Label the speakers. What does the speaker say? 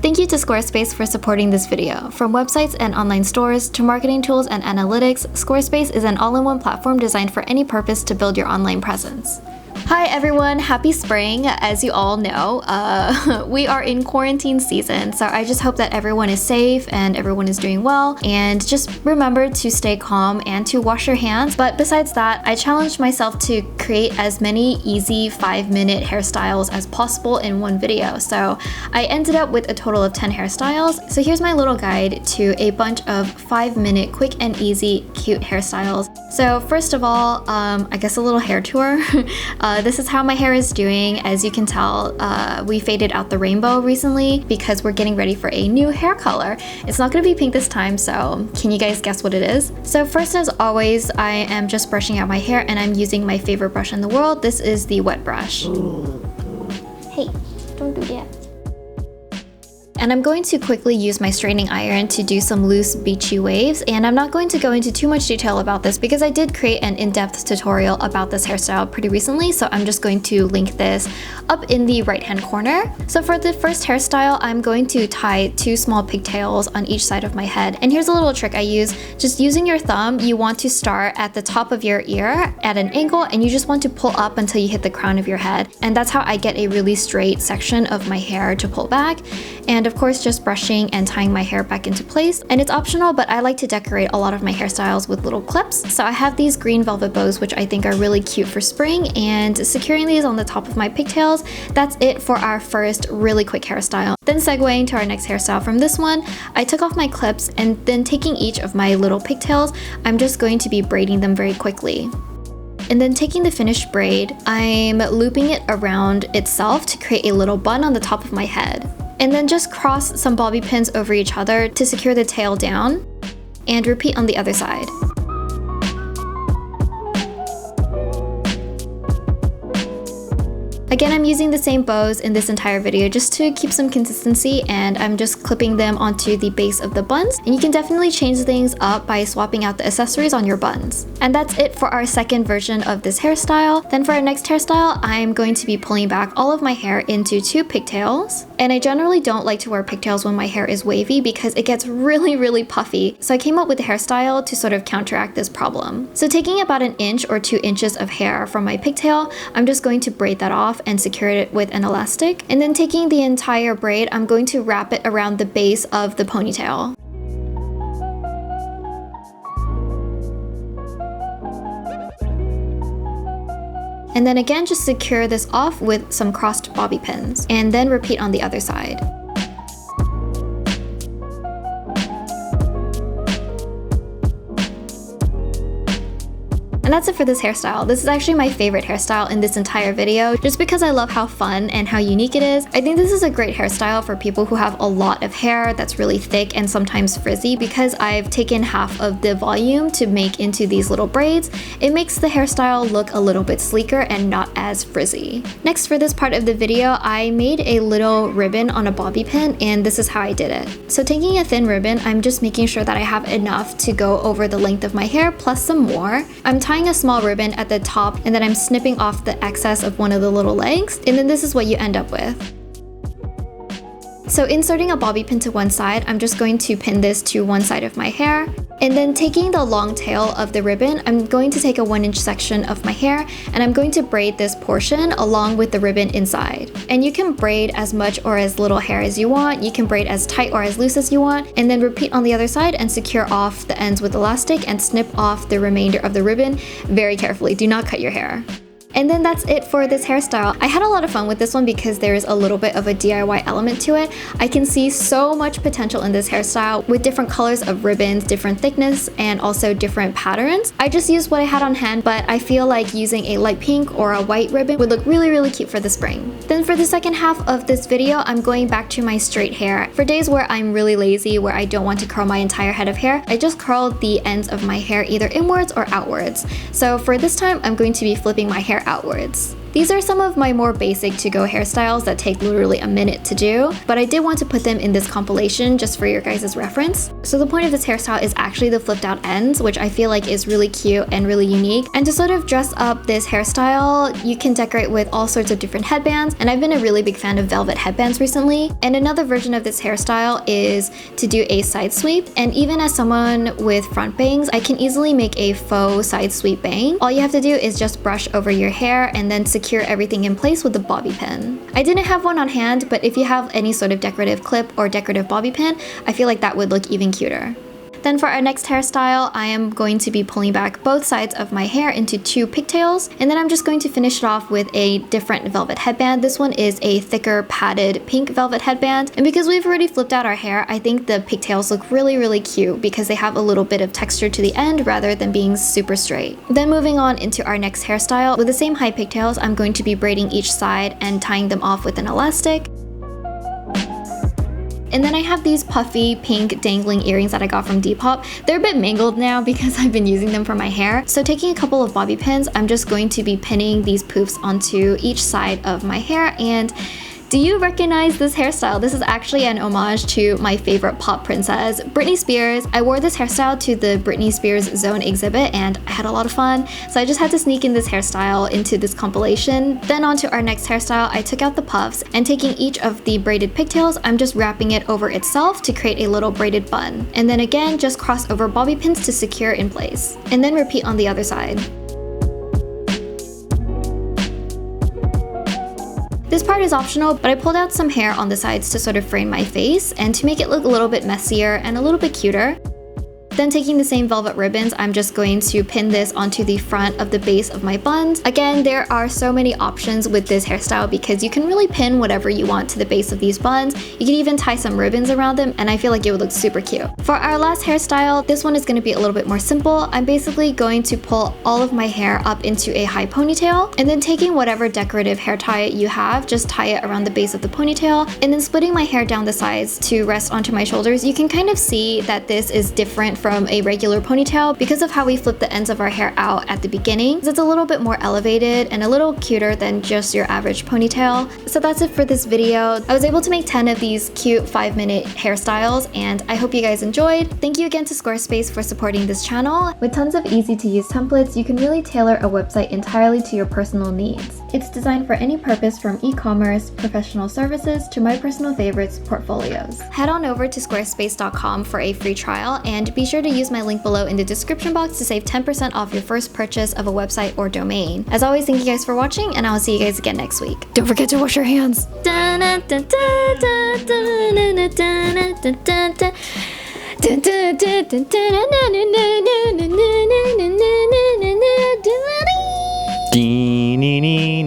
Speaker 1: Thank you to Squarespace for supporting this video. From websites and online stores to marketing tools and analytics, Squarespace is an all-in-one platform designed for any purpose to build your online presence. Hi everyone, happy spring. As you all know, we are in quarantine season, so I just hope that everyone is safe and everyone is doing well, and just remember to stay calm and to wash your hands. But besides that, I challenged myself to create as many easy 5-minute hairstyles as possible in one video, so I ended up with a total of 10 hairstyles. So here's my little guide to a bunch of 5-minute quick and easy cute hairstyles. So first of all, I guess a little hair tour. This is how my hair is doing. As you can tell, we faded out the rainbow recently because we're getting ready for a new hair color. It's not gonna be pink this time, so can you guys guess what it is? So first, as always, I am just brushing out my hair and I'm using my favorite brush in the world. This is the wet brush. Hey, don't do that. And I'm going to quickly use my straightening iron to do some loose beachy waves, and I'm not going to go into too much detail about this because I did create an in-depth tutorial about this hairstyle pretty recently, so I'm just going to link this up in the right hand corner. So for the first hairstyle, I'm going to tie 2 small pigtails on each side of my head, and here's a little trick I use. Just using your thumb, you want to start at the top of your ear at an angle, and you just want to pull up until you hit the crown of your head, and that's how I get a really straight section of my hair to pull back. And of course, just brushing and tying my hair back into place. And it's optional, but I like to decorate a lot of my hairstyles with little clips. So I have these green velvet bows, which I think are really cute for spring, and securing these on the top of my pigtails. That's it for our first really quick hairstyle. Then segueing to our next hairstyle from this one, I took off my clips, and then taking each of my little pigtails, I'm just going to be braiding them very quickly. And then taking the finished braid, I'm looping it around itself to create a little bun on the top of my head. And then just cross some bobby pins over each other to secure the tail down, and repeat on the other side. Again, I'm using the same bows in this entire video just to keep some consistency, and I'm just clipping them onto the base of the buns. And you can definitely change things up by swapping out the accessories on your buns. And that's it for our second version of this hairstyle. Then for our next hairstyle, I'm going to be pulling back all of my hair into 2 pigtails. And I generally don't like to wear pigtails when my hair is wavy because it gets really puffy. So I came up with a hairstyle to sort of counteract this problem. So taking about 1 inch or 2 inches of hair from my pigtail, I'm just going to braid that off and secure it with an elastic. And then taking the entire braid, I'm going to wrap it around the base of the ponytail. And then again, just secure this off with some crossed bobby pins, and then repeat on the other side. And that's it for this hairstyle. This is actually my favorite hairstyle in this entire video, just because I love how fun and how unique it is. I think this is a great hairstyle for people who have a lot of hair that's really thick and sometimes frizzy, because I've taken half of the volume to make into these little braids. It makes the hairstyle look a little bit sleeker and not as frizzy. Next, for this part of the video, I made a little ribbon on a bobby pin, and this is how I did it. So taking a thin ribbon, I'm just making sure that I have enough to go over the length of my hair plus some more. I'm tying a small ribbon at the top, and then I'm snipping off the excess of one of the little legs, and then this is what you end up with. So inserting a bobby pin to one side, I'm just going to pin this to one side of my hair. And then taking the long tail of the ribbon, I'm going to take a 1-inch section of my hair, and I'm going to braid this portion along with the ribbon inside. And you can braid as much or as little hair as you want. You can braid as tight or as loose as you want, and then repeat on the other side and secure off the ends with elastic and snip off the remainder of the ribbon very carefully. Do not cut your hair. And then that's it for this hairstyle. I had a lot of fun with this one because there is a little bit of a DIY element to it. I can see so much potential in this hairstyle with different colors of ribbons, different thickness, and also different patterns. I just used what I had on hand, but I feel like using a light pink or a white ribbon would look really cute for the spring. Then for the second half of this video, I'm going back to my straight hair. For days where I'm really lazy, where I don't want to curl my entire head of hair, I just curl the ends of my hair either inwards or outwards. So for this time, I'm going to be flipping my hair outwards. These are some of my more basic to-go hairstyles that take literally a minute to do, but I did want to put them in this compilation just for your guys' reference. So the point of this hairstyle is actually the flipped out ends, which I feel like is really cute and really unique. And to sort of dress up this hairstyle, you can decorate with all sorts of different headbands, and I've been a really big fan of velvet headbands recently. And another version of this hairstyle is to do a side sweep, and even as someone with front bangs, I can easily make a faux side sweep bang. All you have to do is just brush over your hair and then secure everything in place with a bobby pin. I didn't have one on hand, but if you have any sort of decorative clip or decorative bobby pin, I feel like that would look even cuter. Then for our next hairstyle, I am going to be pulling back both sides of my hair into 2 pigtails, and then I'm just going to finish it off with a different velvet headband. This one is a thicker padded pink velvet headband, and because we've already flipped out our hair, I think the pigtails look really cute because they have a little bit of texture to the end rather than being super straight. Then moving on into our next hairstyle, with the same high pigtails, I'm going to be braiding each side and tying them off with an elastic. And then I have these puffy pink dangling earrings that I got from Depop. They're a bit mangled now because I've been using them for my hair. So taking a couple of bobby pins, I'm just going to be pinning these poofs onto each side of my hair. And do you recognize this hairstyle? This is actually an homage to my favorite pop princess, Britney Spears. I wore this hairstyle to the Britney Spears Zone exhibit and I had a lot of fun. So I just had to sneak in this hairstyle into this compilation. Then on to our next hairstyle, I took out the puffs and taking each of the braided pigtails, I'm just wrapping it over itself to create a little braided bun. And then again, just cross over bobby pins to secure in place. And then repeat on the other side. This part is optional, but I pulled out some hair on the sides to sort of frame my face and to make it look a little bit messier and a little bit cuter. Then taking the same velvet ribbons, I'm just going to pin this onto the front of the base of my buns. Again, there are so many options with this hairstyle because you can really pin whatever you want to the base of these buns. You can even tie some ribbons around them and I feel like it would look super cute. For our last hairstyle, this one is going to be a little bit more simple. I'm basically going to pull all of my hair up into a high ponytail and then taking whatever decorative hair tie you have, just tie it around the base of the ponytail and then splitting my hair down the sides to rest onto my shoulders. You can kind of see that this is different from a regular ponytail because of how we flip the ends of our hair out at the beginning. It's a little bit more elevated and a little cuter than just your average ponytail. So that's it for this video. I was able to make 10 of these cute 5-minute hairstyles and I hope you guys enjoyed. Thank you again to Squarespace for supporting this channel. With tons of easy to use templates, you can really tailor a website entirely to your personal needs. It's designed for any purpose from e-commerce, professional services, to my personal favorites, portfolios. Head on over to squarespace.com for a free trial and be sure to use my link below in the description box to save 10% off your first purchase of a website or domain. As always, thank you guys for watching and I will see you guys again next week. Don't forget to wash your hands.
Speaker 2: Dee